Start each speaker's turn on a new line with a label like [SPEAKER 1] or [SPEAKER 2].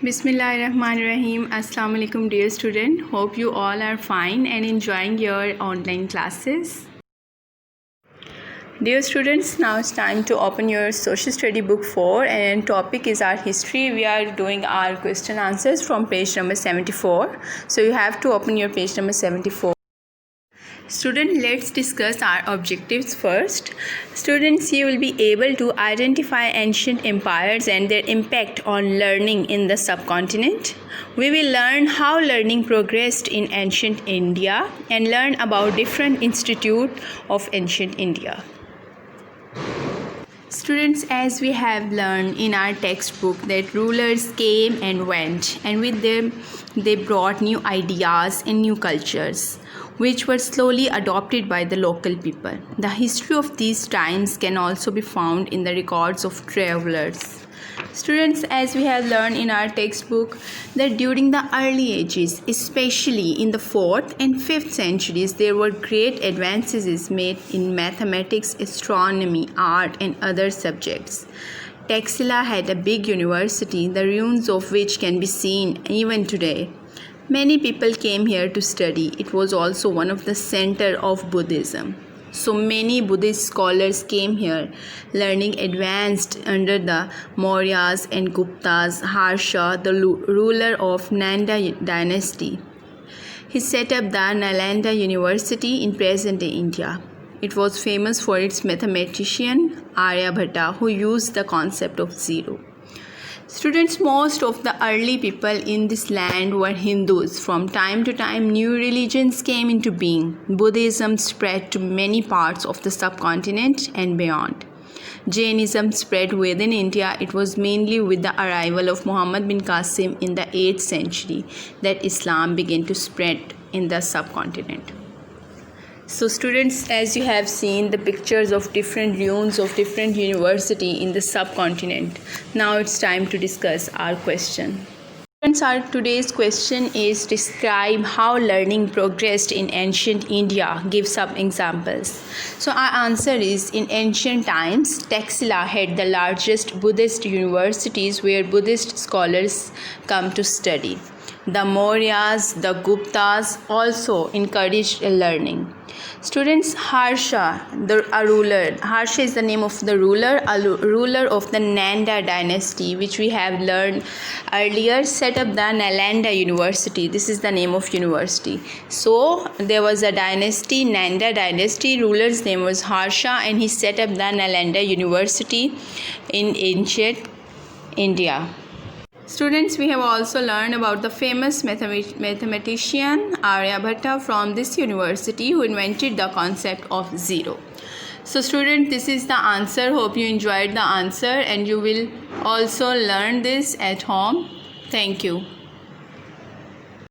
[SPEAKER 1] Bismillahirrahmanirrahim. Assalamu alaikum dear student. Hope you all are fine and enjoying your online classes. Dear students, now it's time to open your social study book 4 and topic is our history. We are doing our question answers from page number 74. So you have to open your page number 74. Student, let's discuss our objectives first. Students, you will be able to identify ancient empires and their impact on learning in the subcontinent. We will learn how learning progressed in ancient India and learn about different institutes of ancient India. Students, as we have learned in our textbook that rulers came and went, and with them they brought new ideas and new cultures which were slowly adopted by the local people. The history of these times can also be found in the records of travelers. Students, as we have learned in our textbook that during the early ages, especially in the 4th and 5th centuries, there were great advances made in mathematics, astronomy, art and other subjects. Taxila had a big university, the ruins of which can be seen even today. Many people came here to study. It was also one of the center of Buddhism. So many Buddhist scholars came here, learning advanced under the Mauryas and Guptas. Harsha, the ruler of Nanda dynasty, he set up the Nalanda University in present-day India. It was famous for its mathematician Aryabhatta, who used the concept of zero. Students, most of the early people in this land were Hindus. From time to time, new religions came into being. Buddhism spread to many parts of the subcontinent and beyond. Jainism spread within India. It was mainly with the arrival of Muhammad bin Qasim in the 8th century that Islam began to spread in the subcontinent. So students, as you have seen the pictures of different ruins of different university in the subcontinent, now it's time to discuss our question. Students, our today's question is describe how learning progressed in ancient India. Give some examples. So our answer is in ancient times, Taxila had the largest Buddhist universities where Buddhist scholars come to study. The Mauryas, the Guptas also encouraged learning. Students, Harsha, a ruler. Harsha is the name of the ruler, ruler of the Nanda dynasty, which we have learned earlier, set up the Nalanda University. This is the name of university. So there was a dynasty, Nanda dynasty. Ruler's name was Harsha, and he set up the Nalanda University in ancient India. Students, we have also learned about the famous mathematician Aryabhatta from this university who invented the concept of zero. So students, this is the answer. Hope you enjoyed the answer and you will also learn this at home. Thank you.